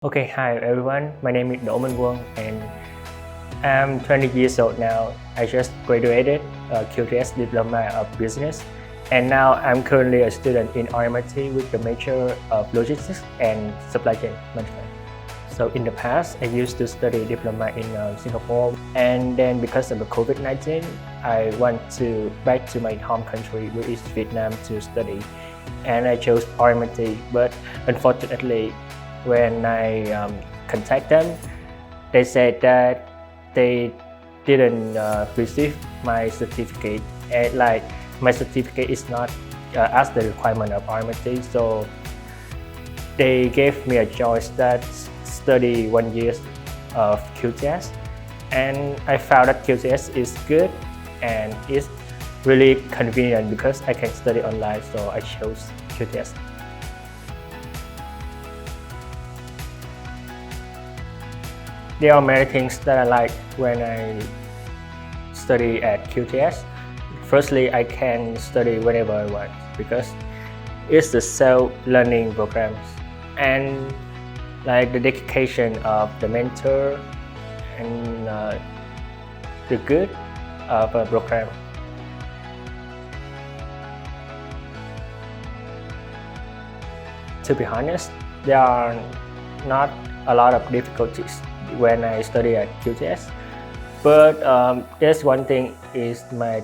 Okay, hi everyone. My name is Đỗ Minh Quân and I'm 20 years old now. I just graduated QTS Diploma of Business and now I'm currently a student in RMIT with the major of Logistics and Supply Chain Management. So in the past, I used to study diploma in Singapore, and then because of the COVID-19, I went back to my home country, which is Vietnam, to study, and I chose RMIT. But unfortunately, when I contact them, they said that they didn't receive my certificate, and like my certificate is not as the requirement of RMIT. So they gave me a choice that study 1 year of QTS, and I found that QTS is good and it's really convenient because I can study online, so I chose QTS. There are many things that I like when I study at QTS. Firstly, I can study whenever I want because it's a self-learning program, and like the dedication of the mentor and the good of a program. To be honest, there are not a lot of difficulties when I study at QTS, but there's one thing is my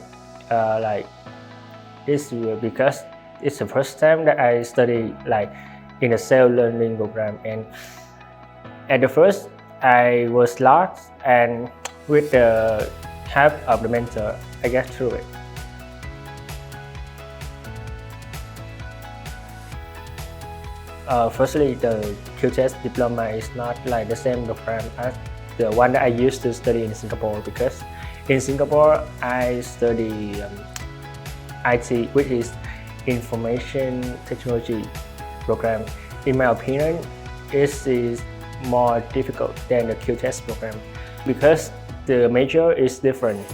this because it's the first time that I study like in a self-learning program, and at the first I was lost, and with the help of the mentor I get through it. Firstly, the QTS Diploma is not like the same program as the one that I used to study in Singapore, because in Singapore I study IT, which is Information Technology program. In my opinion, it is more difficult than the QTS program because the major is different,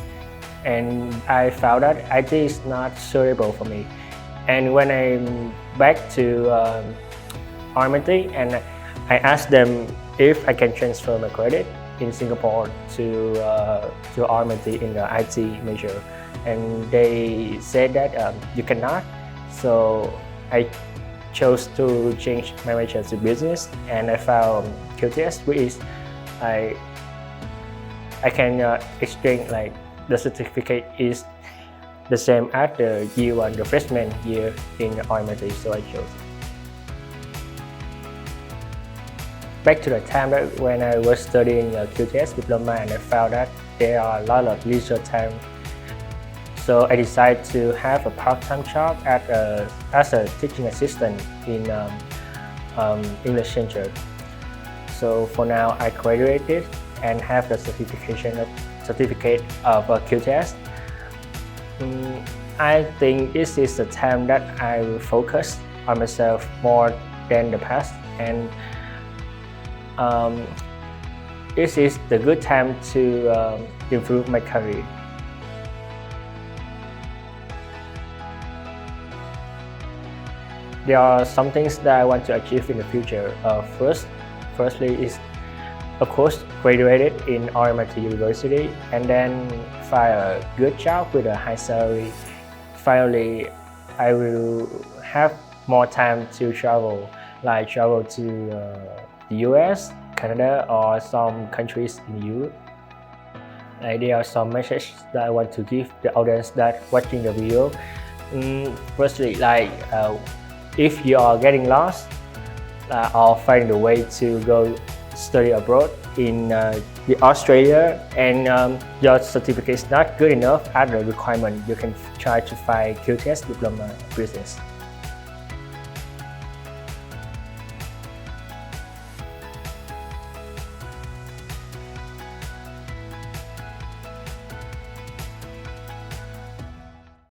and I found that IT is not suitable for me. And when I'm back to RMIT, and I asked them if I can transfer my credit in Singapore to RMIT in the IT major, and they said that you cannot. So I chose to change my major to business, and I found QTS, which is I can exchange, like the certificate is the same as the year one, the freshman year in RMIT, so I chose it. Back to the time that when I was studying QTS Diploma, and I found that there are a lot of leisure time. So I decided to have a part-time job as a teaching assistant in English Center. So for now, I graduated and have the certificate of QTS. I think this is the time that I will focus on myself more than the past, and this is the good time to improve my career. There are some things that I want to achieve in the future. Firstly is, of course, graduated in RMIT University, and then find a good job with a high salary. Finally, I will have more time to travel, like travel to the US, Canada, or some countries in Europe. Like there are some messages that I want to give the audience that watching the video. Firstly, like if you are getting lost or find a way to go study abroad in Australia, and your certificate is not good enough as a requirement, you can try to find QTS Diploma of Business.